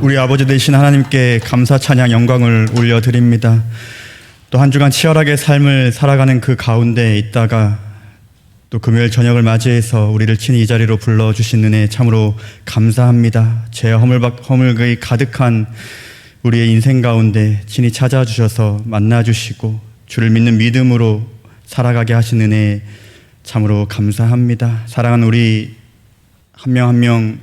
우리 아버지 되신 하나님께 감사 찬양 영광을 올려드립니다. 또 한 주간 치열하게 삶을 살아가는 그 가운데 있다가 또 금요일 저녁을 맞이해서 우리를 친히 이 자리로 불러주신 은혜 참으로 감사합니다. 죄와 허물이 가득한 우리의 인생 가운데 친히 찾아주셔서 만나주시고 주를 믿는 믿음으로 살아가게 하신 은혜 참으로 감사합니다. 사랑하는 우리 한 명 한 명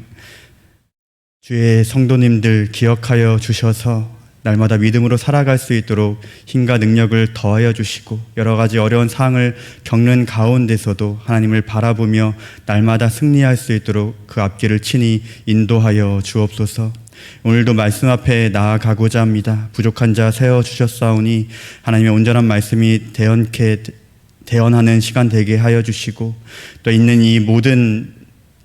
주의 성도님들 기억하여 주셔서 날마다 믿음으로 살아갈 수 있도록 힘과 능력을 더하여 주시고 여러 가지 어려운 상황을 겪는 가운데서도 하나님을 바라보며 날마다 승리할 수 있도록 그 앞길을 친히 인도하여 주옵소서. 오늘도 말씀 앞에 나아가고자 합니다. 부족한 자 세워주셨사오니 하나님의 온전한 말씀이 대언하는 시간 되게 하여 주시고 또 있는 이 모든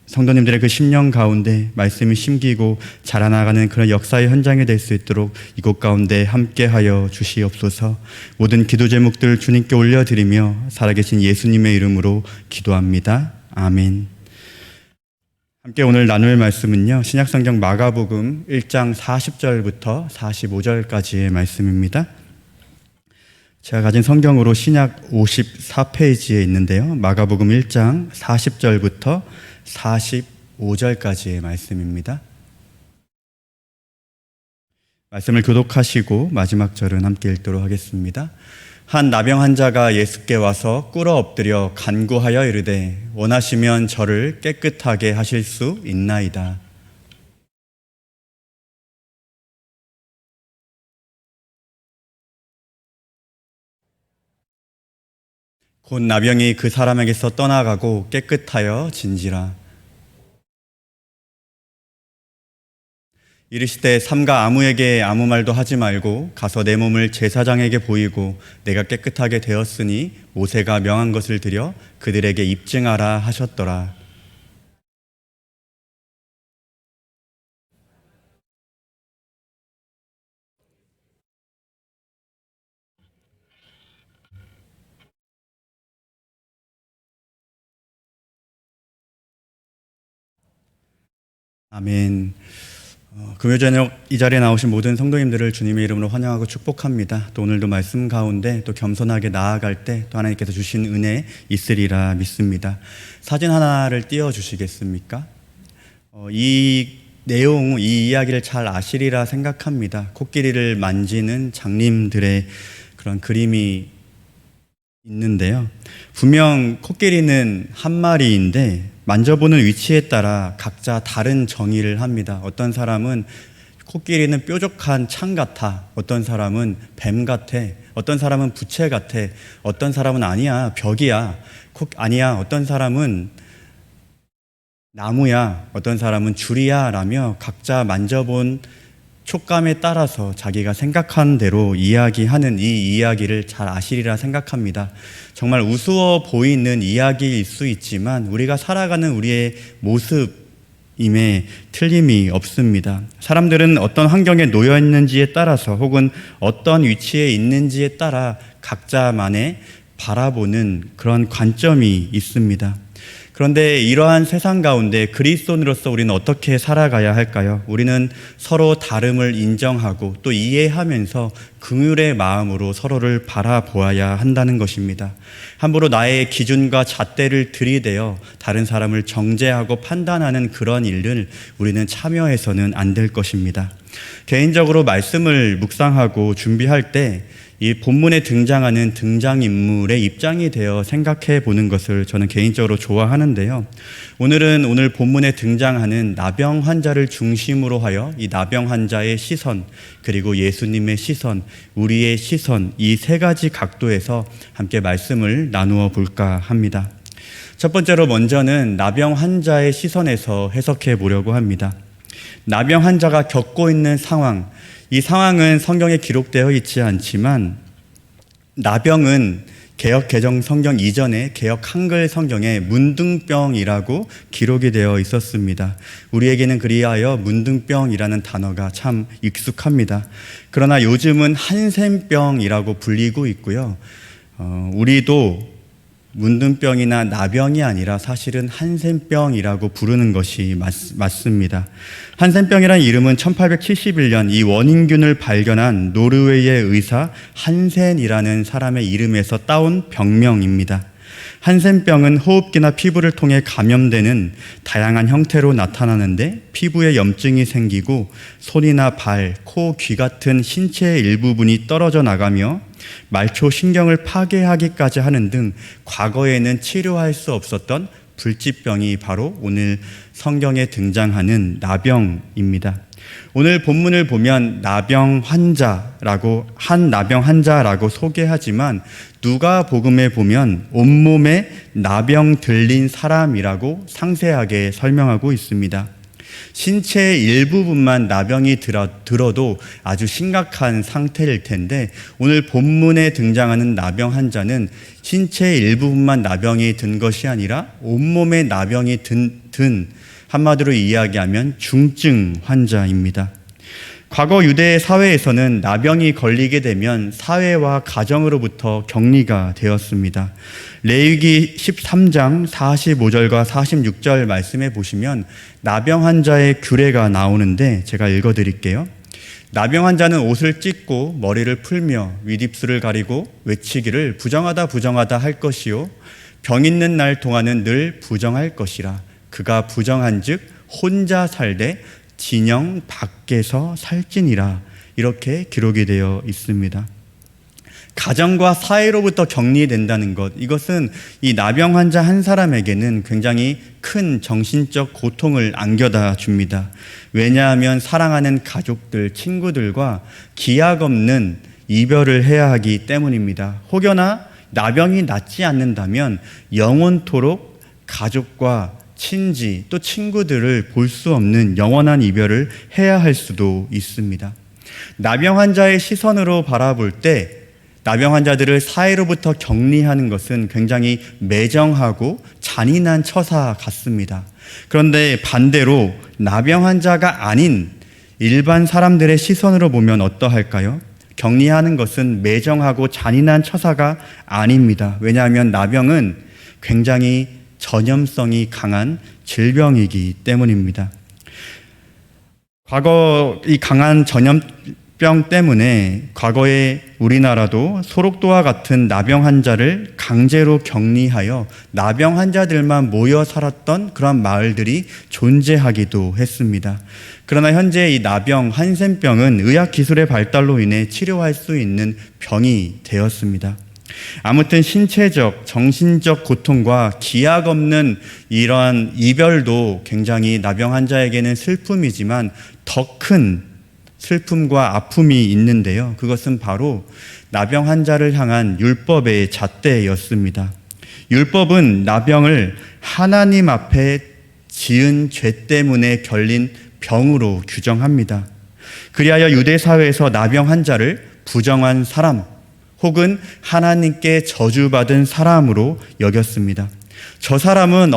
성도님들의 그 심령 가운데 말씀이 심기고 자라나가는 그런 역사의 현장이 될 수 있도록 이곳 가운데 함께하여 주시옵소서. 모든 기도 제목들 주님께 올려드리며 살아계신 예수님의 이름으로 기도합니다. 아멘. 함께 오늘 나눌 말씀은요, 신약성경 마가복음 1장 40절부터 45절까지의 말씀입니다. 제가 가진 성경으로 신약 54페이지에 있는데요, 마가복음 1장 40절부터 45절까지의 말씀입니다. 말씀을 교독하시고 마지막 절은 함께 읽도록 하겠습니다. 한 나병 환자가 예수께 와서 꿇어 엎드려 간구하여 이르되 원하시면 저를 깨끗하게 하실 수 있나이다. 곧 나병이 그 사람에게서 떠나가고 깨끗하여 진지라. 이르시되 삼가 아무에게 아무 말도 하지 말고 가서 내 몸을 제사장에게 보이고 내가 깨끗하게 되었으니 모세가 명한 것을 드려 그들에게 입증하라 하셨더라. 아멘. 금요 저녁 이 자리에 나오신 모든 성도님들을 주님의 이름으로 환영하고 축복합니다. 또 오늘도 말씀 가운데 또 겸손하게 나아갈 때 또 하나님께서 주신 은혜 있으리라 믿습니다. 사진 하나를 띄워주시겠습니까? 이 내용, 이 이야기를 잘 아시리라 생각합니다. 코끼리를 만지는 장님들의 그런 그림이 있는데요, 분명 코끼리는 한 마리인데 만져보는 위치에 따라 각자 다른 정의를 합니다. 어떤 사람은 코끼리는 뾰족한 창 같아, 어떤 사람은 뱀 같아, 어떤 사람은 부채 같아, 어떤 사람은 아니야 벽이야, 아니야 어떤 사람은 나무야, 어떤 사람은 줄이야 라며 각자 만져본 촉감에 따라서 자기가 생각한 대로 이야기하는 이 이야기를 잘 아시리라 생각합니다. 정말 우스워 보이는 이야기일 수 있지만 우리가 살아가는 우리의 모습임에 틀림이 없습니다. 사람들은 어떤 환경에 놓여 있는지에 따라서 혹은 어떤 위치에 있는지에 따라 각자만의 바라보는 그런 관점이 있습니다. 그런데 이러한 세상 가운데 그리스도인으로서 우리는 어떻게 살아가야 할까요? 우리는 서로 다름을 인정하고 또 이해하면서 긍휼의 마음으로 서로를 바라보아야 한다는 것입니다. 함부로 나의 기준과 잣대를 들이대어 다른 사람을 정죄하고 판단하는 그런 일을 우리는 참여해서는 안 될 것입니다. 개인적으로 말씀을 묵상하고 준비할 때 이 본문에 등장하는 등장인물의 입장이 되어 생각해 보는 것을 저는 개인적으로 좋아하는데요. 오늘 본문에 등장하는 나병 환자를 중심으로 하여 이 나병 환자의 시선, 그리고 예수님의 시선, 우리의 시선, 이 세 가지 각도에서 함께 말씀을 나누어 볼까 합니다. 첫 번째로 먼저는 나병 환자의 시선에서 해석해 보려고 합니다. 나병 환자가 겪고 있는 상황, 이 상황은 성경에 기록되어 있지 않지만 나병은 개역 개정 성경 이전에 개역 한글 성경에 문둥병이라고 기록이 되어 있었습니다. 우리에게는 그리하여 문둥병이라는 단어가 참 익숙합니다. 그러나 요즘은 한센병이라고 불리고 있고요. 우리도 문둥병이나 나병이 아니라 사실은 한센병이라고 부르는 것이 맞습니다. 한센병이라는 이름은 1871년 이 원인균을 발견한 노르웨이의 의사 한센이라는 사람의 이름에서 따온 병명입니다. 한센병은 호흡기나 피부를 통해 감염되는 다양한 형태로 나타나는데 피부에 염증이 생기고 손이나 발, 코, 귀 같은 신체의 일부분이 떨어져 나가며 말초 신경을 파괴하기까지 하는 등 과거에는 치료할 수 없었던 불치병이 바로 오늘 성경에 등장하는 나병입니다. 오늘 본문을 보면 나병 환자라고 소개하지만 누가복음에 보면 온몸에 나병 들린 사람이라고 상세하게 설명하고 있습니다. 신체의 일부분만 나병이 들어도 아주 심각한 상태일 텐데 오늘 본문에 등장하는 나병 환자는 신체의 일부분만 나병이 든 것이 아니라 온몸에 나병이 든 한마디로 이야기하면 중증 환자입니다. 과거 유대 사회에서는 나병이 걸리게 되면 사회와 가정으로부터 격리가 되었습니다. 레위기 13장 45절과 46절 말씀에 보시면 나병 환자의 규례가 나오는데 제가 읽어드릴게요. 나병 환자는 옷을 찢고 머리를 풀며 윗입술을 가리고 외치기를 부정하다 할 것이요 병 있는 날 동안은 늘 부정할 것이라. 그가 부정한즉 혼자 살되 진영 밖에서 살지니라. 이렇게 기록이 되어 있습니다. 가정과 사회로부터 격리된다는 것, 이것은 이 나병 환자 한 사람에게는 굉장히 큰 정신적 고통을 안겨다 줍니다. 왜냐하면 사랑하는 가족들, 친구들과 기약 없는 이별을 해야 하기 때문입니다. 혹여나 나병이 낫지 않는다면 영원토록 가족과 친지 또 친구들을 볼 수 없는 영원한 이별을 해야 할 수도 있습니다. 나병 환자의 시선으로 바라볼 때 나병 환자들을 사회로부터 격리하는 것은 굉장히 매정하고 잔인한 처사 같습니다. 그런데 반대로 나병 환자가 아닌 일반 사람들의 시선으로 보면 어떠할까요? 격리하는 것은 매정하고 잔인한 처사가 아닙니다. 왜냐하면 나병은 굉장히 전염성이 강한 질병이기 때문입니다. 과거 이 강한 전염병 때문에 과거에 우리나라도 소록도와 같은 나병 환자를 강제로 격리하여 나병 환자들만 모여 살았던 그런 마을들이 존재하기도 했습니다. 그러나 현재 이 나병, 한센병은 의학기술의 발달로 인해 치료할 수 있는 병이 되었습니다. 아무튼 신체적, 정신적 고통과 기약 없는 이러한 이별도 굉장히 나병 환자에게는 슬픔이지만 더 큰 슬픔과 아픔이 있는데요. 그것은 바로 나병 환자를 향한 율법의 잣대였습니다. 율법은 나병을 하나님 앞에 지은 죄 때문에 결린 병으로 규정합니다. 그리하여 유대 사회에서 나병 환자를 부정한 사람, 혹은 하나님께 저주받은 사람으로 여겼습니다. 저 사람은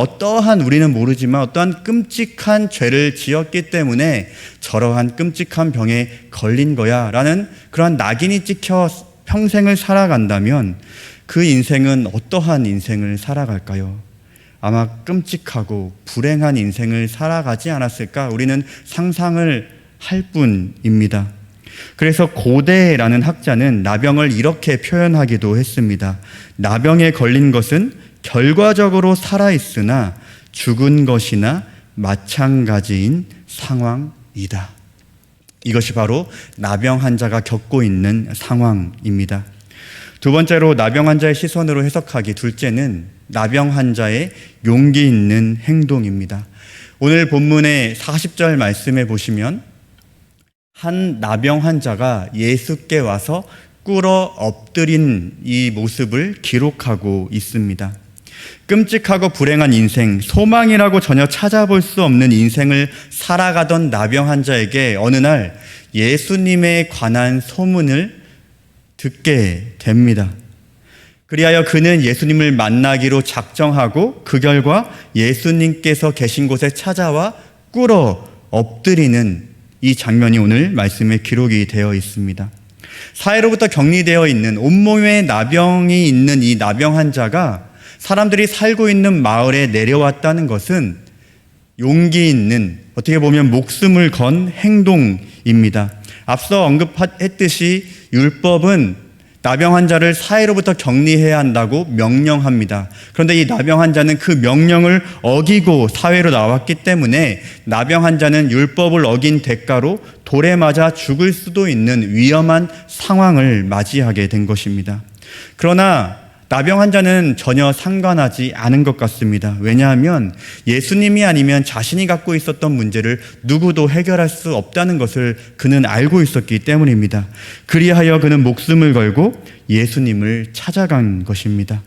우리는 모르지만 어떠한 끔찍한 죄를 지었기 때문에 저러한 끔찍한 병에 걸린 거야 라는 그러한 낙인이 찍혀 평생을 살아간다면 그 인생은 어떠한 인생을 살아갈까요? 아마 끔찍하고 불행한 인생을 살아가지 않았을까? 우리는 상상을 할 뿐입니다. 그래서 고대라는 학자는 나병을 이렇게 표현하기도 했습니다. 나병에 걸린 것은 결과적으로 살아있으나 죽은 것이나 마찬가지인 상황이다. 이것이 바로 나병 환자가 겪고 있는 상황입니다. 두 번째로 나병 환자의 시선으로 해석하기, 둘째는 나병 환자의 용기 있는 행동입니다. 오늘 본문의 40절 말씀에 보시면 한 나병 환자가 예수께 와서 꿇어 엎드린 이 모습을 기록하고 있습니다. 끔찍하고 불행한 인생, 소망이라고 전혀 찾아볼 수 없는 인생을 살아가던 나병 환자에게 어느 날 예수님에 관한 소문을 듣게 됩니다. 그리하여 그는 예수님을 만나기로 작정하고 그 결과 예수님께서 계신 곳에 찾아와 꿇어 엎드리는 이 장면이 오늘 말씀에 기록이 되어 있습니다. 사회로부터 격리되어 있는 온몸에 나병이 있는 이 나병 환자가 사람들이 살고 있는 마을에 내려왔다는 것은 용기 있는, 어떻게 보면 목숨을 건 행동입니다. 앞서 언급했듯이 율법은 나병 환자를 사회로부터 격리해야 한다고 명령합니다. 그런데 이 나병 환자는 그 명령을 어기고 사회로 나왔기 때문에 나병 환자는 율법을 어긴 대가로 돌에 맞아 죽을 수도 있는 위험한 상황을 맞이하게 된 것입니다. 그러나 나병 환자는 전혀 상관하지 않은 것 같습니다. 왜냐하면 예수님이 아니면 자신이 갖고 있었던 문제를 누구도 해결할 수 없다는 것을 그는 알고 있었기 때문입니다. 그리하여 그는 목숨을 걸고 예수님을 찾아간 것입니다.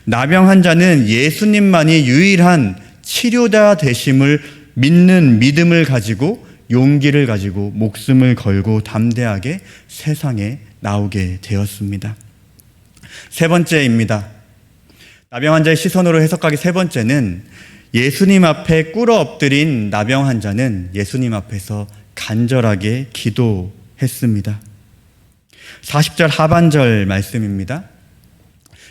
나병 환자는 예수님만이 유일한 치료자 되심을 믿는 믿음을 가지고 용기를 가지고 목숨을 걸고 담대하게 세상에 나오게 되었습니다. 세 번째입니다. 나병 환자의 시선으로 해석하기 세 번째는 예수님 앞에 꿇어 엎드린 나병 환자는 예수님 앞에서 간절하게 기도했습니다. 40절 하반절 말씀입니다.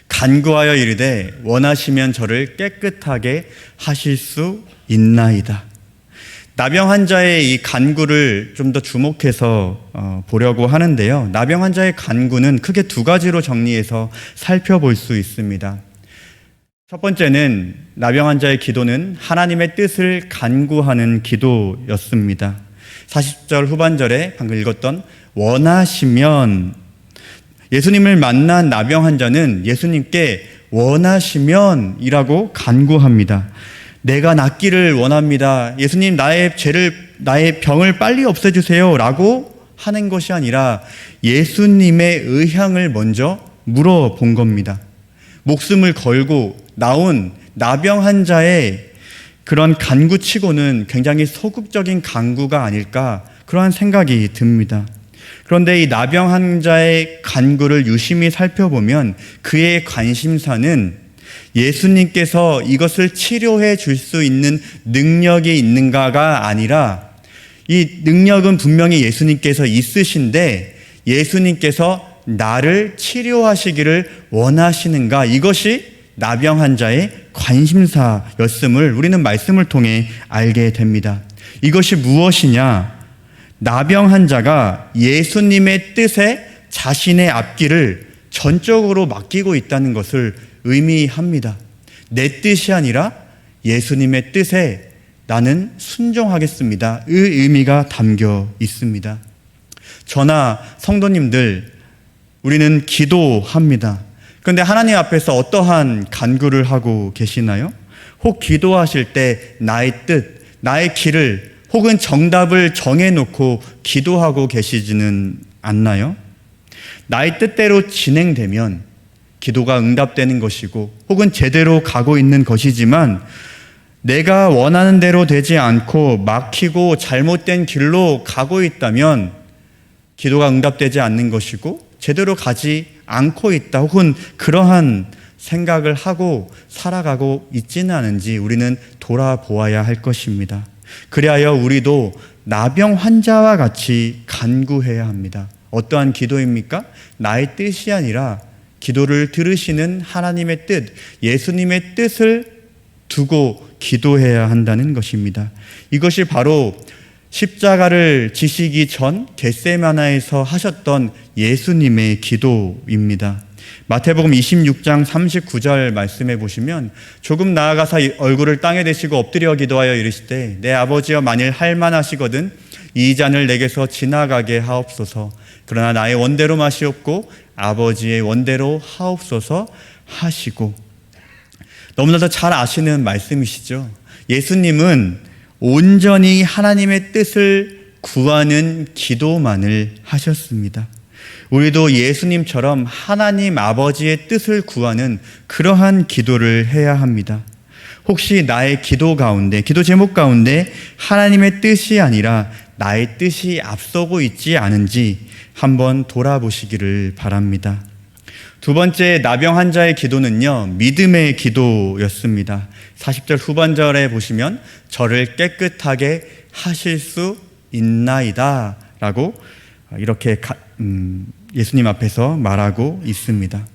간구하여 이르되 원하시면 저를 깨끗하게 하실 수 있나이다. 나병 환자의 이 간구를 좀 더 주목해서 보려고 하는데요. 나병 환자의 간구는 크게 두 가지로 정리해서 살펴볼 수 있습니다. 첫 번째는 나병 환자의 기도는 하나님의 뜻을 간구하는 기도였습니다. 40절 후반절에 방금 읽었던 원하시면, 예수님을 만난 나병 환자는 예수님께 원하시면 이라고 간구합니다. 내가 낫기를 원합니다. 예수님, 나의 병을 빨리 없애주세요 라고 하는 것이 아니라 예수님의 의향을 먼저 물어본 겁니다. 목숨을 걸고 나온 나병 환자의 그런 간구치고는 굉장히 소극적인 간구가 아닐까, 그러한 생각이 듭니다. 그런데 이 나병 환자의 간구를 유심히 살펴보면 그의 관심사는 예수님께서 이것을 치료해 줄 수 있는 능력이 있는가가 아니라, 이 능력은 분명히 예수님께서 있으신데 예수님께서 나를 치료하시기를 원하시는가, 이것이 나병 환자의 관심사였음을 우리는 말씀을 통해 알게 됩니다. 이것이 무엇이냐? 나병 환자가 예수님의 뜻에 자신의 앞길을 전적으로 맡기고 있다는 것을 의미합니다. 내 뜻이 아니라 예수님의 뜻에 나는 순종하겠습니다. 의 의미가 담겨 있습니다. 저나 성도님들, 우리는 기도합니다. 그런데 하나님 앞에서 어떠한 간구를 하고 계시나요? 혹 기도하실 때 나의 뜻, 나의 길을 혹은 정답을 정해놓고 기도하고 계시지는 않나요? 나의 뜻대로 진행되면 기도가 응답되는 것이고 혹은 제대로 가고 있는 것이지만, 내가 원하는 대로 되지 않고 막히고 잘못된 길로 가고 있다면 기도가 응답되지 않는 것이고 제대로 가지 않고 있다, 혹은 그러한 생각을 하고 살아가고 있지는 않은지 우리는 돌아보아야 할 것입니다. 그리하여 우리도 나병 환자와 같이 간구해야 합니다. 어떠한 기도입니까? 나의 뜻이 아니라 기도를 들으시는 하나님의 뜻, 예수님의 뜻을 두고 기도해야 한다는 것입니다. 이것이 바로 십자가를 지시기 전 겟세마나에서 하셨던 예수님의 기도입니다. 마태복음 26장 39절 말씀해 보시면, 조금 나아가서 얼굴을 땅에 대시고 엎드려 기도하여 이르시되 내 아버지여, 만일 할 만하시거든 이 잔을 내게서 지나가게 하옵소서. 그러나 나의 원대로 마시옵고 아버지의 원대로 하옵소서 하시고. 너무나도 잘 아시는 말씀이시죠. 예수님은 온전히 하나님의 뜻을 구하는 기도만을 하셨습니다. 우리도 예수님처럼 하나님 아버지의 뜻을 구하는 그러한 기도를 해야 합니다. 혹시 나의 기도 가운데, 기도 제목 가운데 하나님의 뜻이 아니라 나의 뜻이 앞서고 있지 않은지 한번 돌아보시기를 바랍니다. 두 번째, 나병 환자의 기도는요, 믿음의 기도였습니다. 40절 후반절에 보시면 저를 깨끗하게 하실 수 있나이다 라고 이렇게 예수님 앞에서 말하고 있습니다.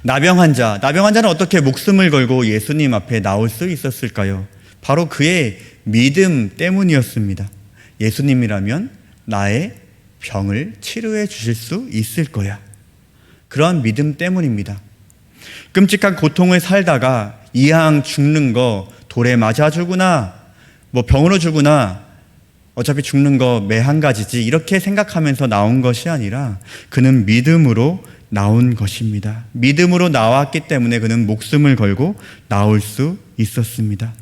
나병 환자는 어떻게 목숨을 걸고 예수님 앞에 나올 수 있었을까요? 바로 그의 믿음 때문이었습니다. 예수님이라면 나의 병을 치료해 주실 수 있을 거야. 그런 믿음 때문입니다. 끔찍한 고통을 살다가 이왕 죽는 거 돌에 맞아 죽으나 병으로 죽으나 어차피 죽는 거 매 한 가지지 이렇게 생각하면서 나온 것이 아니라 그는 믿음으로 나온 것입니다. 믿음으로 나왔기 때문에 그는 목숨을 걸고 나올 수 있었습니다.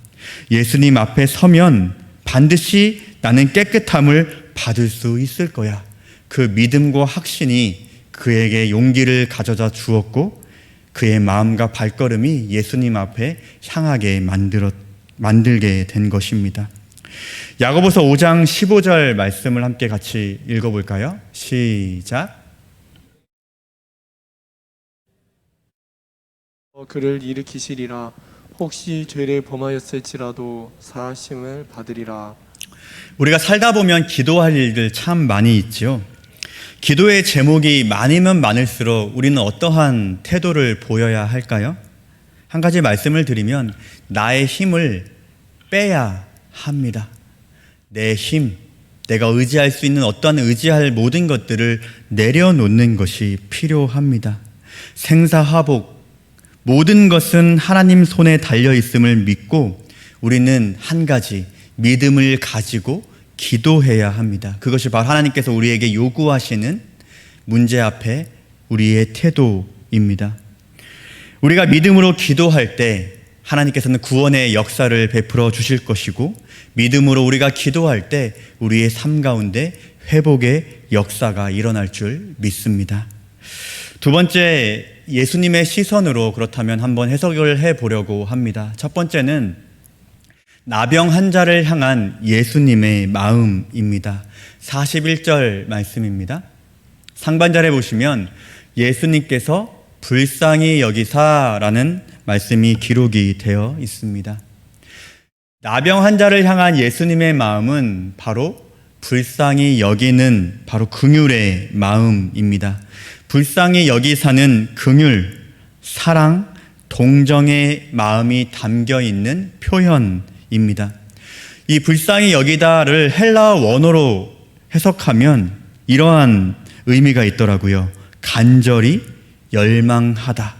예수님 앞에 서면 반드시 나는 깨끗함을 받을 수 있을 거야. 그 믿음과 확신이 그에게 용기를 가져다 주었고 그의 마음과 발걸음이 예수님 앞에 향하게 만들게 된 것입니다. 야고보서 5장 15절 말씀을 함께 같이 읽어볼까요? 시작. 그를 일으키시리라. 혹시 죄를 범하였을지라도 사하심을 받으리라. 우리가 살다 보면 기도할 일들 참 많이 있지요. 기도의 제목이 많으면 많을수록 우리는 어떠한 태도를 보여야 할까요? 한 가지 말씀을 드리면 나의 힘을 빼야 합니다. 내 힘, 내가 의지할 수 있는 어떠한 의지할 모든 것들을 내려놓는 것이 필요합니다. 생사화복, 모든 것은 하나님 손에 달려있음을 믿고 우리는 한 가지 믿음을 가지고 기도해야 합니다. 그것이 바로 하나님께서 우리에게 요구하시는 문제 앞에 우리의 태도입니다. 우리가 믿음으로 기도할 때 하나님께서는 구원의 역사를 베풀어 주실 것이고 믿음으로 우리가 기도할 때 우리의 삶 가운데 회복의 역사가 일어날 줄 믿습니다. 두 번째, 예수님의 시선으로 그렇다면 한번 해석을 해보려고 합니다. 첫 번째는 나병 환자를 향한 예수님의 마음입니다. 41절 말씀입니다. 상반절에 보시면 예수님께서 불쌍히 여기사라는 말씀이 기록이 되어 있습니다. 나병 환자를 향한 예수님의 마음은 바로 불쌍히 여기는 바로 긍휼의 마음입니다. 불쌍히 여기사는 긍휼, 사랑, 동정의 마음이 담겨 있는 표현입니다. 이 불쌍히 여기다를 헬라어 원어로 해석하면 이러한 의미가 있더라고요. 간절히 열망하다.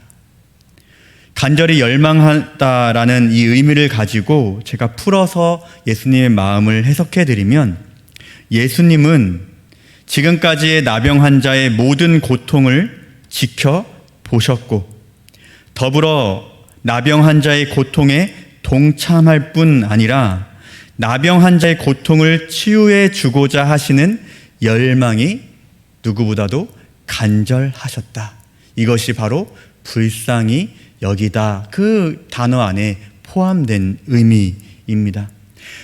간절히 열망하다라는 이 의미를 가지고 제가 풀어서 예수님의 마음을 해석해 드리면 예수님은 지금까지의 나병 환자의 모든 고통을 지켜보셨고 더불어 나병 환자의 고통에 동참할 뿐 아니라 나병 환자의 고통을 치유해 주고자 하시는 열망이 누구보다도 간절하셨다. 이것이 바로 불쌍히 여기다 그 단어 안에 포함된 의미입니다.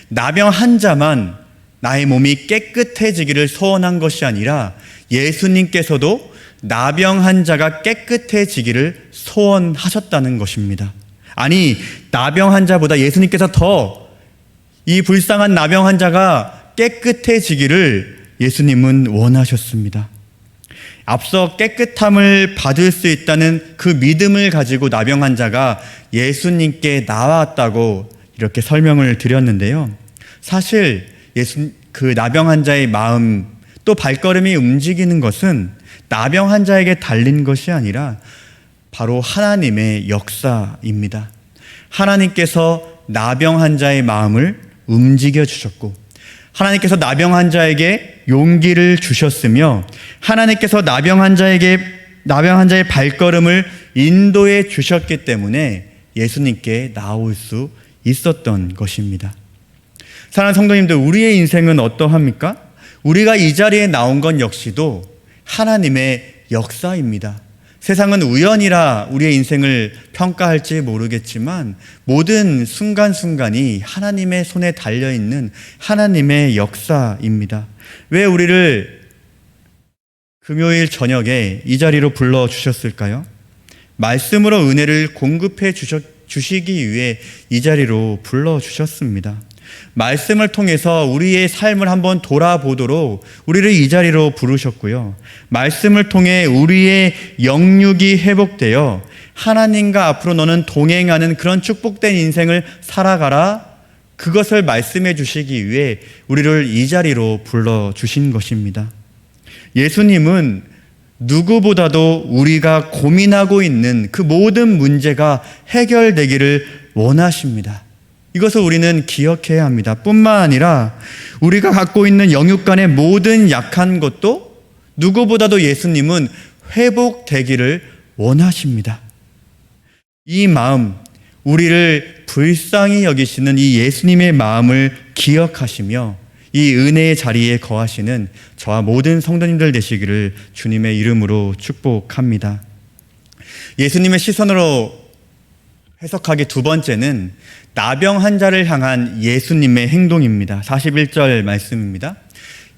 나병 환자만 나의 몸이 깨끗해지기를 소원한 것이 아니라 예수님께서도 나병 환자가 깨끗해지기를 소원하셨다는 것입니다. 아니, 나병 환자보다 예수님께서 더 이 불쌍한 나병 환자가 깨끗해지기를 예수님은 원하셨습니다. 앞서 깨끗함을 받을 수 있다는 그 믿음을 가지고 나병 환자가 예수님께 나왔다고 이렇게 설명을 드렸는데요. 사실 그 나병 환자의 마음 또 발걸음이 움직이는 것은 나병 환자에게 달린 것이 아니라 바로 하나님의 역사입니다. 하나님께서 나병 환자의 마음을 움직여 주셨고 하나님께서 나병 환자에게 용기를 주셨으며 하나님께서 나병 환자의 발걸음을 인도해 주셨기 때문에 예수님께 나올 수 있었던 것입니다. 사랑하는 성도님들, 우리의 인생은 어떠합니까? 우리가 이 자리에 나온 건 역시도 하나님의 역사입니다. 세상은 우연이라 우리의 인생을 평가할지 모르겠지만 모든 순간순간이 하나님의 손에 달려있는 하나님의 역사입니다. 왜 우리를 금요일 저녁에 이 자리로 불러주셨을까요? 말씀으로 은혜를 공급해 주시기 위해 이 자리로 불러주셨습니다. 말씀을 통해서 우리의 삶을 한번 돌아보도록 우리를 이 자리로 부르셨고요. 말씀을 통해 우리의 영육이 회복되어 하나님과 앞으로 너는 동행하는 그런 축복된 인생을 살아가라, 그것을 말씀해 주시기 위해 우리를 이 자리로 불러주신 것입니다. 예수님은 누구보다도 우리가 고민하고 있는 그 모든 문제가 해결되기를 원하십니다. 이것을 우리는 기억해야 합니다. 뿐만 아니라 우리가 갖고 있는 영육 간의 모든 약한 것도 누구보다도 예수님은 회복되기를 원하십니다. 이 마음, 우리를 불쌍히 여기시는 이 예수님의 마음을 기억하시며 이 은혜의 자리에 거하시는 저와 모든 성도님들 되시기를 주님의 이름으로 축복합니다. 예수님의 시선으로 해석하기 두 번째는 나병 환자를 향한 예수님의 행동입니다. 41절 말씀입니다.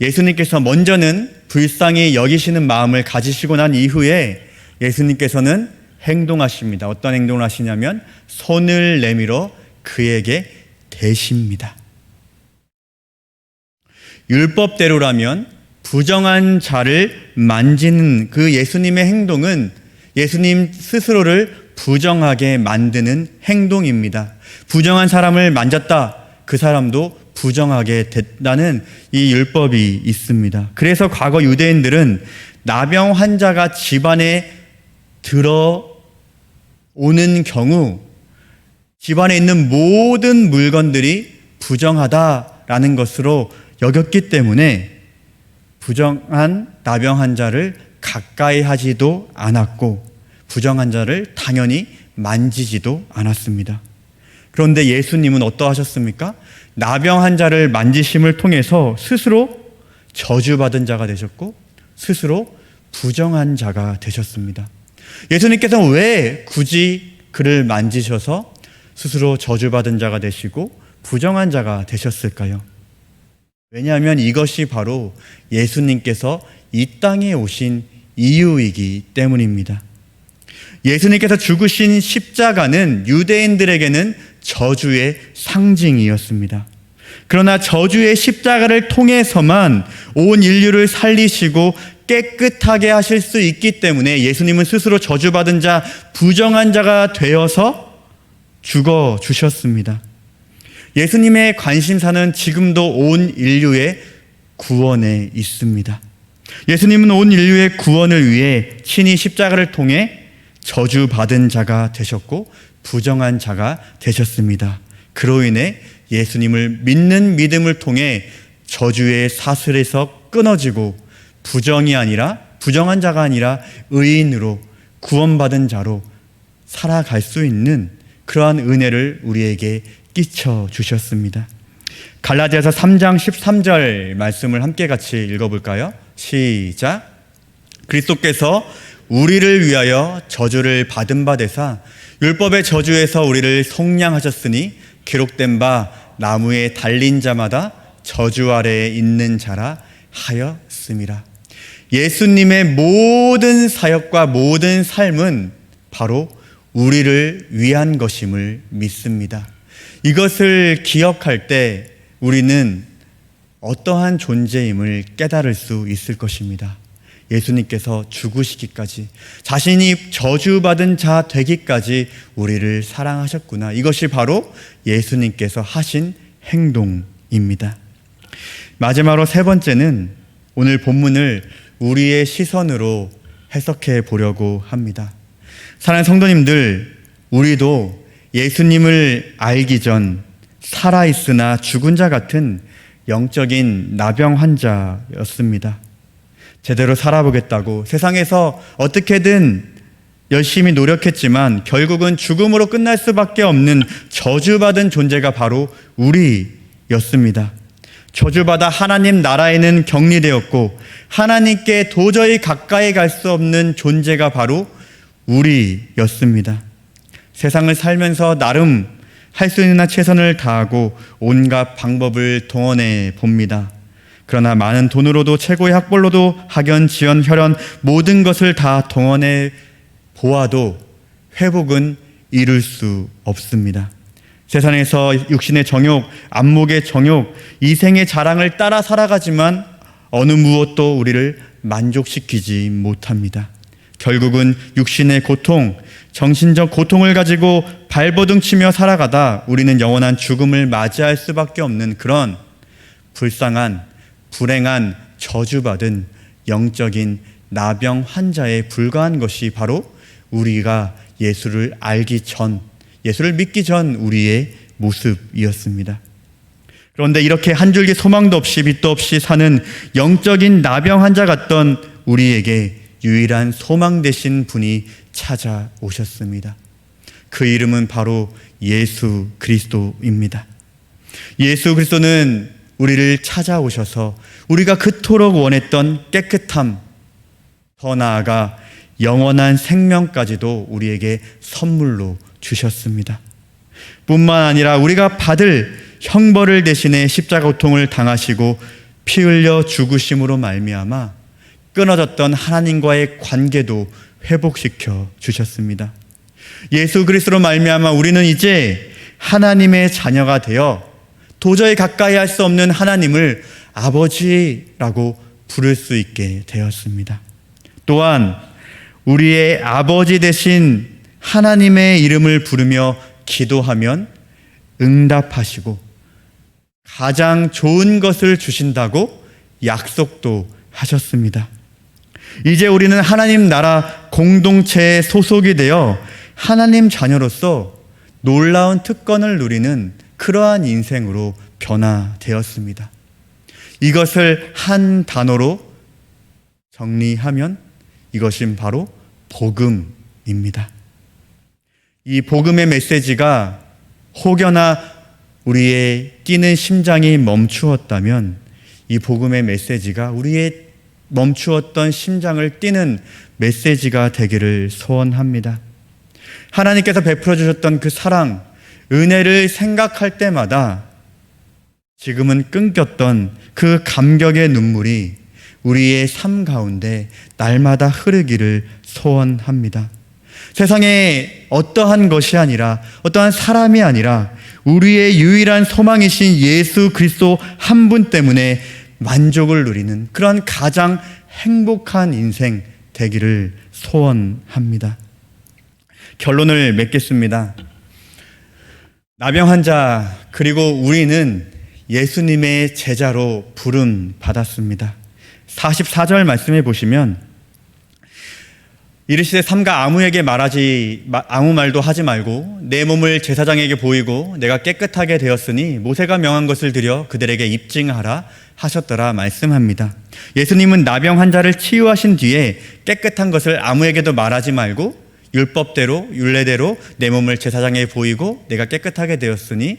예수님께서 먼저는 불쌍히 여기시는 마음을 가지시고 난 이후에 예수님께서는 행동하십니다. 어떤 행동을 하시냐면 손을 내밀어 그에게 대십니다. 율법대로라면 부정한 자를 만지는 그 예수님의 행동은 예수님 스스로를 부정하게 만드는 행동입니다. 부정한 사람을 만졌다, 그 사람도 부정하게 됐다는 이 율법이 있습니다. 그래서 과거 유대인들은 나병 환자가 집안에 들어오는 경우 집안에 있는 모든 물건들이 부정하다라는 것으로 여겼기 때문에 부정한 나병 환자를 가까이 하지도 않았고 부정한 자를 당연히 만지지도 않았습니다. 그런데 예수님은 어떠하셨습니까? 나병 환자를 만지심을 통해서 스스로 저주받은 자가 되셨고 스스로 부정한 자가 되셨습니다. 예수님께서는 왜 굳이 그를 만지셔서 스스로 저주받은 자가 되시고 부정한 자가 되셨을까요? 왜냐하면 이것이 바로 예수님께서 이 땅에 오신 이유이기 때문입니다. 예수님께서 죽으신 십자가는 유대인들에게는 저주의 상징이었습니다. 그러나 저주의 십자가를 통해서만 온 인류를 살리시고 깨끗하게 하실 수 있기 때문에 예수님은 스스로 저주받은 자, 부정한 자가 되어서 죽어 주셨습니다. 예수님의 관심사는 지금도 온 인류의 구원에 있습니다. 예수님은 온 인류의 구원을 위해 친히 십자가를 통해 저주받은 자가 되셨고 부정한 자가 되셨습니다. 그로 인해 예수님을 믿는 믿음을 통해 저주의 사슬에서 끊어지고 부정한 자가 아니라 의인으로 구원받은 자로 살아갈 수 있는 그러한 은혜를 우리에게 끼쳐 주셨습니다. 갈라디아서 3장 13절 말씀을 함께 같이 읽어볼까요? 시작. 그리스도께서 우리를 위하여 저주를 받은 바 되사 율법의 저주에서 우리를 속량하셨으니 기록된 바 나무에 달린 자마다 저주 아래에 있는 자라 하였음이라. 예수님의 모든 사역과 모든 삶은 바로 우리를 위한 것임을 믿습니다. 이것을 기억할 때 우리는 어떠한 존재임을 깨달을 수 있을 것입니다. 예수님께서 죽으시기까지, 자신이 저주받은 자 되기까지 우리를 사랑하셨구나. 이것이 바로 예수님께서 하신 행동입니다. 마지막으로 세 번째는 오늘 본문을 우리의 시선으로 해석해 보려고 합니다. 사랑하는 성도님들, 우리도 예수님을 알기 전 살아있으나 죽은 자 같은 영적인 나병 환자였습니다. 제대로 살아보겠다고 세상에서 어떻게든 열심히 노력했지만 결국은 죽음으로 끝날 수밖에 없는 저주받은 존재가 바로 우리였습니다. 저주받아 하나님 나라에는 격리되었고 하나님께 도저히 가까이 갈 수 없는 존재가 바로 우리였습니다. 세상을 살면서 나름 할 수 있는 한 최선을 다하고 온갖 방법을 동원해 봅니다. 그러나 많은 돈으로도 최고의 학벌로도 학연, 지연, 혈연 모든 것을 다 동원해 보아도 회복은 이룰 수 없습니다. 세상에서 육신의 정욕, 안목의 정욕, 이생의 자랑을 따라 살아가지만 어느 무엇도 우리를 만족시키지 못합니다. 결국은 육신의 고통, 정신적 고통을 가지고 발버둥치며 살아가다 우리는 영원한 죽음을 맞이할 수밖에 없는 그런 불쌍한, 불행한, 저주받은 영적인 나병 환자에 불과한 것이 바로 우리가 예수를 알기 전, 예수를 믿기 전 우리의 모습이었습니다. 그런데 이렇게 한 줄기 소망도 없이 빛도 없이 사는 영적인 나병 환자 같던 우리에게 유일한 소망 되신 분이 찾아오셨습니다. 그 이름은 바로 예수 그리스도입니다. 예수 그리스도는 우리를 찾아오셔서 우리가 그토록 원했던 깨끗함, 더 나아가 영원한 생명까지도 우리에게 선물로 주셨습니다. 뿐만 아니라 우리가 받을 형벌을 대신해 십자가 고통을 당하시고 피 흘려 죽으심으로 말미암아 끊어졌던 하나님과의 관계도 회복시켜 주셨습니다. 예수 그리스도로 말미암아 우리는 이제 하나님의 자녀가 되어 도저히 가까이 할 수 없는 하나님을 아버지라고 부를 수 있게 되었습니다. 또한 우리의 아버지 되신 하나님의 이름을 부르며 기도하면 응답하시고 가장 좋은 것을 주신다고 약속도 하셨습니다. 이제 우리는 하나님 나라 공동체의 소속이 되어 하나님 자녀로서 놀라운 특권을 누리는 그러한 인생으로 변화되었습니다. 이것을 한 단어로 정리하면 이것은 바로 복음입니다. 이 복음의 메시지가 혹여나 우리의 뛰는 심장이 멈추었다면 이 복음의 메시지가 우리의 멈추었던 심장을 뛰는 메시지가 되기를 소원합니다. 하나님께서 베풀어 주셨던 그 사랑, 은혜를 생각할 때마다 지금은 끊겼던 그 감격의 눈물이 우리의 삶 가운데 날마다 흐르기를 소원합니다. 세상에 어떠한 것이 아니라, 어떠한 사람이 아니라 우리의 유일한 소망이신 예수 그리스도 한 분 때문에 만족을 누리는 그런 가장 행복한 인생 되기를 소원합니다. 결론을 맺겠습니다. 나병 환자 그리고 우리는 예수님의 제자로 부름 받았습니다. 44절 말씀해 보시면 이르시되 삼가 아무 말도 하지 말고 내 몸을 제사장에게 보이고 내가 깨끗하게 되었으니 모세가 명한 것을 드려 그들에게 입증하라 하셨더라 말씀합니다. 예수님은 나병 환자를 치유하신 뒤에 깨끗한 것을 아무에게도 말하지 말고 율법대로 율례대로 내 몸을 제사장에게 보이고 내가 깨끗하게 되었으니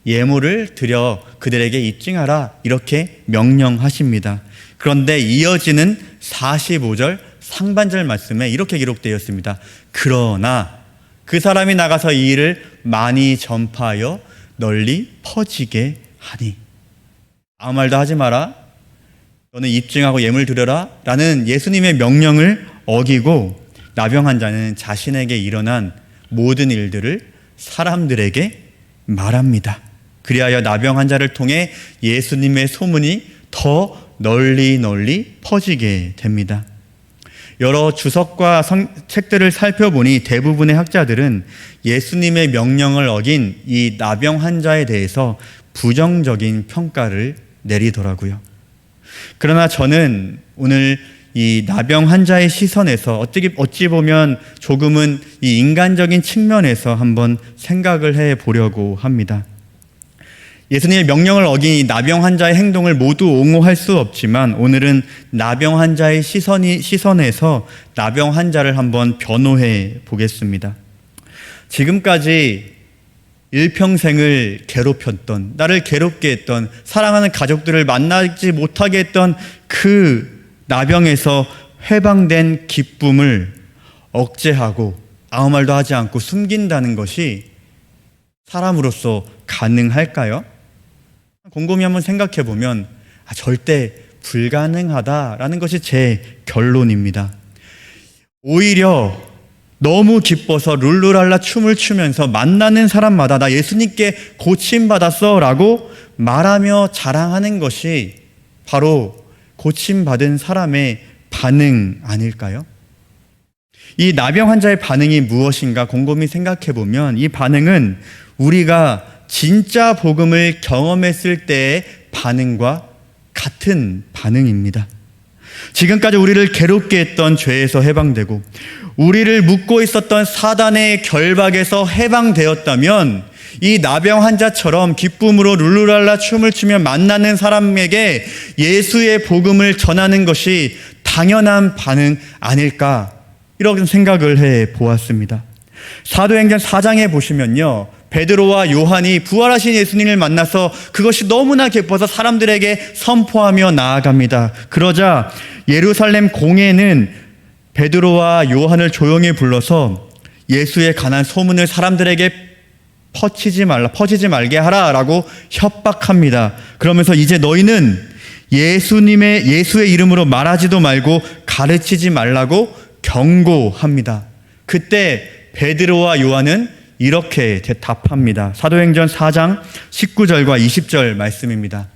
예물을 드려 그들에게 입증하라 이렇게 명령하십니다. 그런데 이어지는 45절 상반절 말씀에 이렇게 기록되어 있습니다. 그러나 그 사람이 나가서 이 일을 많이 전파하여 널리 퍼지게 하니 아무 말도 하지 마라, 너는 입증하고 예물 드려라 라는 예수님의 명령을 어기고 나병 환자는 자신에게 일어난 모든 일들을 사람들에게 말합니다. 그리하여 나병 환자를 통해 예수님의 소문이 더 널리 퍼지게 됩니다. 여러 주석과 책들을 살펴보니 대부분의 학자들은 예수님의 명령을 어긴 이 나병 환자에 대해서 부정적인 평가를 내리더라고요. 그러나 저는 오늘 이 나병 환자의 시선에서 어찌 보면 조금은 이 인간적인 측면에서 한번 생각을 해 보려고 합니다. 예수님의 명령을 어긴 이 나병 환자의 행동을 모두 옹호할 수 없지만 오늘은 나병 환자의 시선에서 나병 환자를 한번 변호해 보겠습니다. 지금까지 일평생을 괴롭혔던, 나를 괴롭게 했던, 사랑하는 가족들을 만나지 못하게 했던 그 나병에서 해방된 기쁨을 억제하고 아무 말도 하지 않고 숨긴다는 것이 사람으로서 가능할까요? 곰곰이 한번 생각해 보면 절대 불가능하다라는 것이 제 결론입니다. 오히려 너무 기뻐서 룰루랄라 춤을 추면서 만나는 사람마다 나 예수님께 고침받았어 라고 말하며 자랑하는 것이 바로 고침받은 사람의 반응 아닐까요? 이 나병 환자의 반응이 무엇인가 곰곰이 생각해 보면 이 반응은 우리가 진짜 복음을 경험했을 때의 반응과 같은 반응입니다. 지금까지 우리를 괴롭게 했던 죄에서 해방되고 우리를 묶고 있었던 사단의 결박에서 해방되었다면 이 나병 환자처럼 기쁨으로 룰루랄라 춤을 추며 만나는 사람에게 예수의 복음을 전하는 것이 당연한 반응 아닐까, 이런 생각을 해 보았습니다. 사도행전 4장에 보시면요, 베드로와 요한이 부활하신 예수님을 만나서 그것이 너무나 기뻐서 사람들에게 선포하며 나아갑니다. 그러자 예루살렘 공회는 베드로와 요한을 조용히 불러서 예수에 관한 소문을 사람들에게 퍼지지 말게 하라라고 협박합니다. 그러면서 이제 너희는 예수의 이름으로 말하지도 말고 가르치지 말라고 경고합니다. 그때 베드로와 요한은 이렇게 대답합니다. 사도행전 4장 19절과 20절 말씀입니다.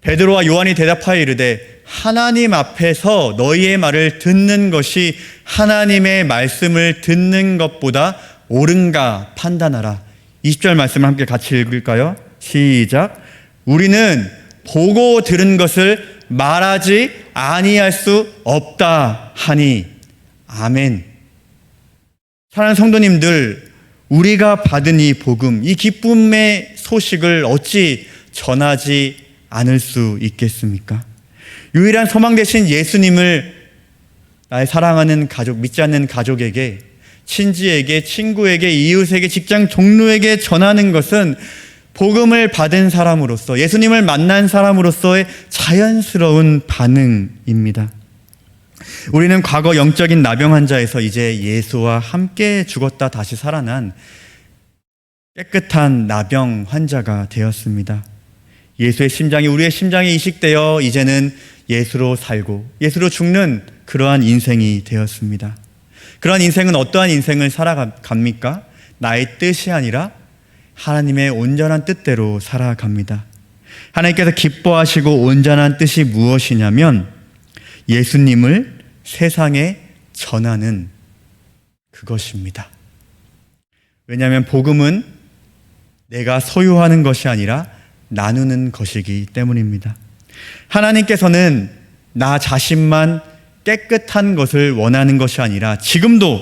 베드로와 요한이 대답하여 이르되 하나님 앞에서 너희의 말을 듣는 것이 하나님의 말씀을 듣는 것보다 옳은가 판단하라. 20절 말씀을 함께 같이 읽을까요? 시작. 우리는 보고 들은 것을 말하지 아니할 수 없다 하니. 아멘. 사랑하는 성도님들, 우리가 받은 이 복음, 이 기쁨의 소식을 어찌 전하지 않을 수 있겠습니까? 유일한 소망 되신 예수님을 나의 사랑하는 가족, 믿지 않는 가족에게, 친지에게, 친구에게, 이웃에게, 직장 동료에게 전하는 것은 복음을 받은 사람으로서, 예수님을 만난 사람으로서의 자연스러운 반응입니다. 우리는 과거 영적인 나병 환자에서 이제 예수와 함께 죽었다 다시 살아난 깨끗한 나병 환자가 되었습니다. 예수의 심장이 우리의 심장에 이식되어 이제는 예수로 살고 예수로 죽는 그러한 인생이 되었습니다. 그러한 인생은 어떠한 인생을 살아갑니까? 나의 뜻이 아니라 하나님의 온전한 뜻대로 살아갑니다. 하나님께서 기뻐하시고 온전한 뜻이 무엇이냐면 예수님을 세상에 전하는 그것입니다. 왜냐하면 복음은 내가 소유하는 것이 아니라 나누는 것이기 때문입니다. 하나님께서는 나 자신만 깨끗한 것을 원하는 것이 아니라 지금도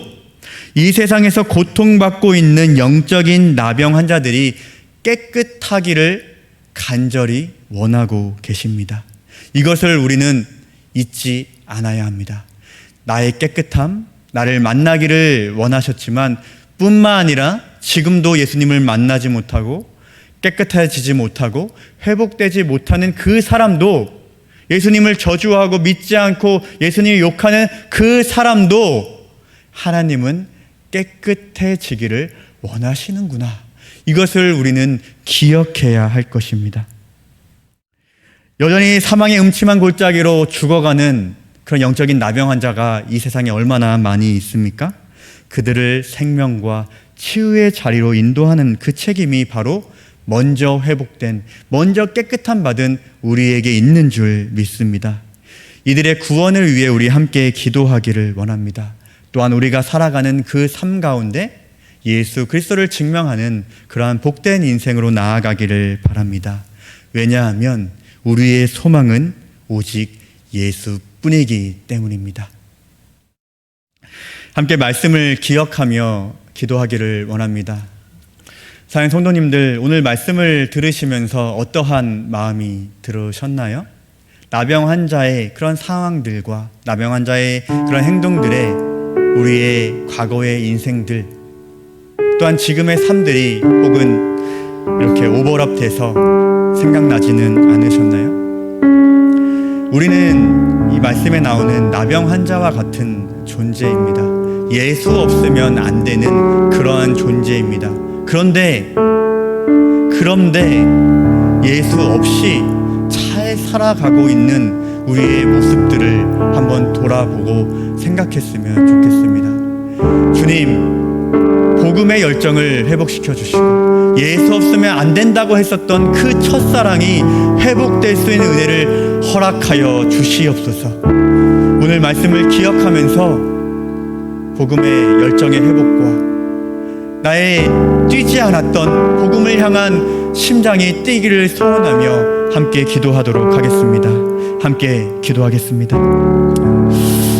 이 세상에서 고통받고 있는 영적인 나병 환자들이 깨끗하기를 간절히 원하고 계십니다. 이것을 우리는 잊지 않아야 합니다. 나의 깨끗함, 나를 만나기를 원하셨지만 뿐만 아니라 지금도 예수님을 만나지 못하고 깨끗해지지 못하고 회복되지 못하는 그 사람도, 예수님을 저주하고 믿지 않고 예수님을 욕하는 그 사람도 하나님은 깨끗해지기를 원하시는구나. 이것을 우리는 기억해야 할 것입니다. 여전히 사망의 음침한 골짜기로 죽어가는 그런 영적인 나병 환자가 이 세상에 얼마나 많이 있습니까? 그들을 생명과 치유의 자리로 인도하는 그 책임이 바로 먼저 회복된, 먼저 깨끗함 받은 우리에게 있는 줄 믿습니다. 이들의 구원을 위해 우리 함께 기도하기를 원합니다. 또한 우리가 살아가는 그 삶 가운데 예수 그리스도를 증명하는 그러한 복된 인생으로 나아가기를 바랍니다. 왜냐하면 우리의 소망은 오직 예수뿐이기 때문입니다. 함께 말씀을 기억하며 기도하기를 원합니다. 사랑하는 성도님들, 오늘 말씀을 들으시면서 어떠한 마음이 들으셨나요? 나병 환자의 그런 상황들과 나병 환자의 그런 행동들에 우리의 과거의 인생들, 또한 지금의 삶들이 혹은 이렇게 오버랩돼서 생각나지는 않으셨나요? 우리는 이 말씀에 나오는 나병 환자와 같은 존재입니다. 예수 없으면 안 되는 그러한 존재입니다. 그런데 예수 없이 잘 살아가고 있는 우리의 모습들을 한번 돌아보고 생각했으면 좋겠습니다. 주님, 복음의 열정을 회복시켜 주시고 예수 없으면 안 된다고 했었던 그 첫사랑이 회복될 수 있는 은혜를 허락하여 주시옵소서. 오늘 말씀을 기억하면서 복음의 열정의 회복과 나의 뛰지 않았던 복음을 향한 심장이 뛰기를 소원하며 함께 기도하도록 하겠습니다. 함께 기도하겠습니다.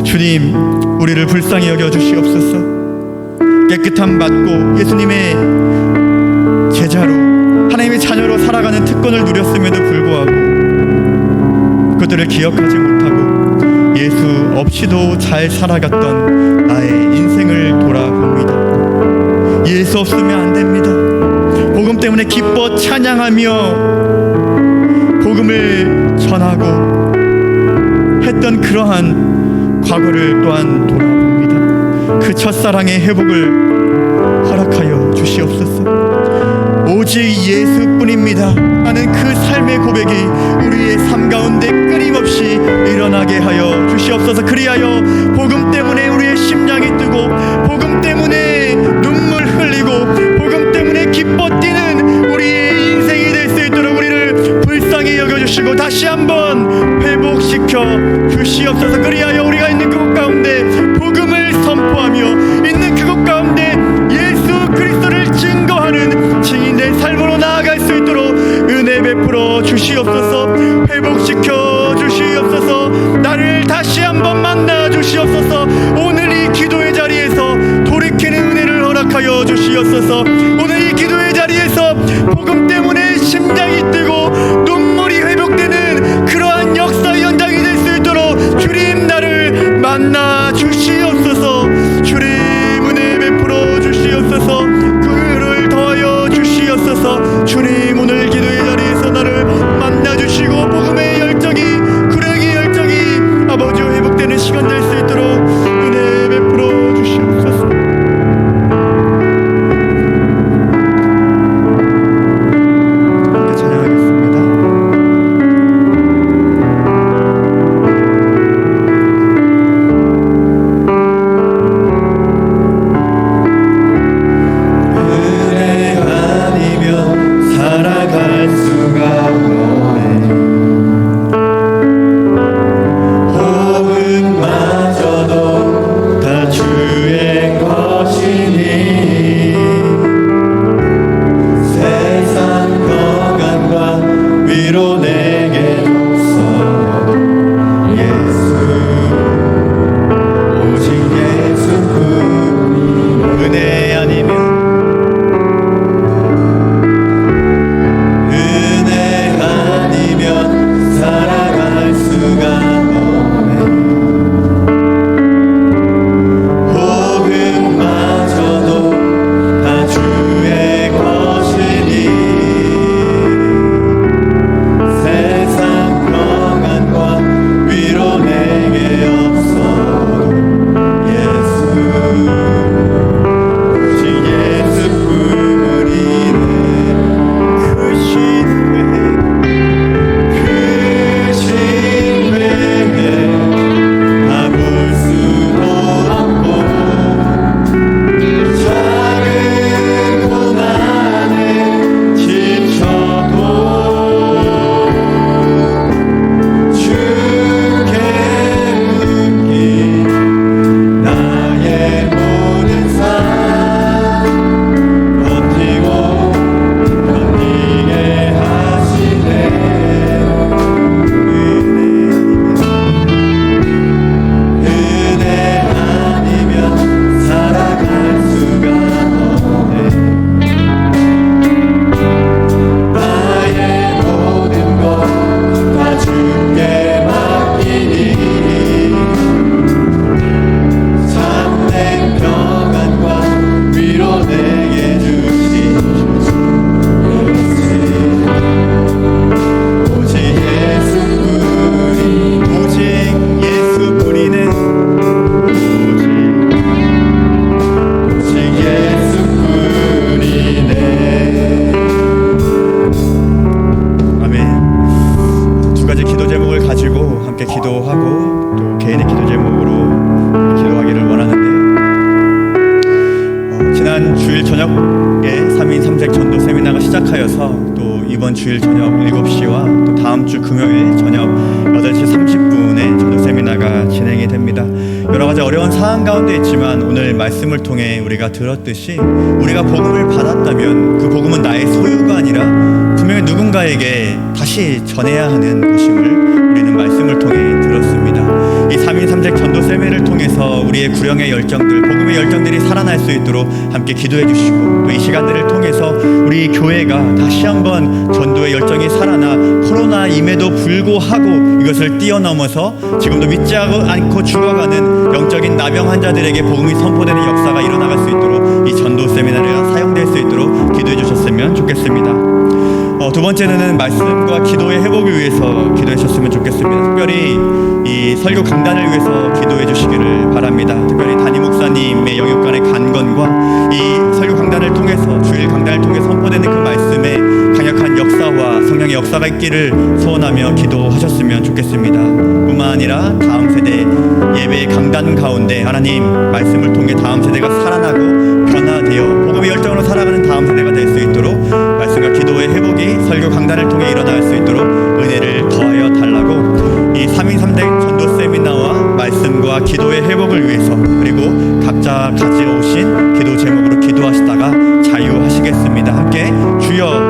주님, 우리를 불쌍히 여겨 주시옵소서. 깨끗함 받고 예수님의 제자로 하나님의 자녀로 살아가는 특권을 누렸음에도 불구하고 그들을 기억하지 못하고 예수 없이도 잘 살아갔던 나의 인생을 돌아봅니다. 예수 없으면 안 됩니다. 복음 때문에 기뻐 찬양하며 복음을 전하고 했던 그러한 과거를 또한 돌아봅니다. 그 첫사랑의 회복을 허락하여 주시옵소서. 오직 예수뿐입니다 하는 그 삶의 고백이 우리의 삶 가운데 끊임없이 일어나게 하여 주시옵소서. 그리하여 복음 때문에 우리의 심장이 뜨고 복음 때문에 눈물 흘리고 복음 때문에 기뻐 뛰는 우리의 인생이 될 수 있도록 우리를 불쌍히 여겨주시고 다시 한번 회복시켜 주시옵소서. 그리하여 우리가 있는 그곳 가운데 복음을 선포하며 있는 그곳 가운데 예수 그리스도를 증거하는 증인된 삶으로 나아갈 수 있도록 은혜 베풀어 주시옵소서. 회복시켜 주시옵소서. 나를 다시 한번 만나 주시옵소서. 오늘 이 기도의 자리에서 돌이키는 은혜를 허락하여 주시옵소서. 오늘 이 기도의 자리에서 복음 때문에 심장이 뜨고 눈물이 회복되는 그러한 역사 연장이 될 수 있도록 주님 나를 만나 주시옵소서. 주님 은혜 베풀어 주시옵소서. 그를 더하여 주시옵소서. 주님 오늘 기도의 자리에서 나를 만나 주시고 복음의 열정이 구력의 열정이 아버지 회복되는 시간 될 수 있도록 은혜 베풀어 주시옵소서. 기도하고 또 개인의 기도 제목으로 기도하기를 원하는데요. 주일 저녁 7시와 또 다음 주 금요일 저녁 8시 30분에 전도 세미나가 진행이 됩니다. 여러 가지 어려운 상황 가운데 있지만 오늘 말씀을 통해 우리가 들었듯이 우리가 복음을 받았다면 그 복음은 나의 소유가 아니라 분명히 누군가에게 다시 전해야 하는 것임을 우리는 말씀을 통해 들었습니다. 이 3인 3색 전도 세미를 통해서 우리의 구령의 열정들, 복음의 열정들이 살아날 수 있도록 함께 기도해 주시고 또 이 시간들을 통해서 우리 교회가 다시 한번 전도의 열정이 살아나 코로나임에도 불구하고 이것을 뛰어넘어서 지금도 믿지 않고 죽어가는 영적인 나병 환자들에게 복음이 선포되는 역사가 일어나갈 수 있도록 이 전도 세미나가 사용될 수 있도록 기도해 주셨으면 좋겠습니다. 두 번째는 말씀과 기도의 회복을 위해서 기도해 주셨으면 좋겠습니다. 특별히 이 설교 강단을 위해서 기도해 주시기를 바랍니다. 특별히 담임 목사님의 영역간의 간건과 이 설교 강단을 통해서 주일 강단을 통해 선포되는 그 말씀에 강력한 역사와 성령의 역사가 있기를 소원하며 기도하셨으면 좋겠습니다. 뿐만 아니라 다음 세대 예배의 강단 가운데 하나님 말씀을 통해 다음 세대가 살아나고 변화되어 복음의 열정으로 살아가는 다음 세대가 될 수 있도록 말씀과 기도의 회복이 설교 강단을 통해 일어날 수 있도록 은혜를 더하여 달라고 이 3인 3대 전도 세미나와 말씀과 기도의 회복을 위해서 그리고 각자 가져오신 기도 제목으로 기도하시다가 자유하시겠습니다. 함께 주여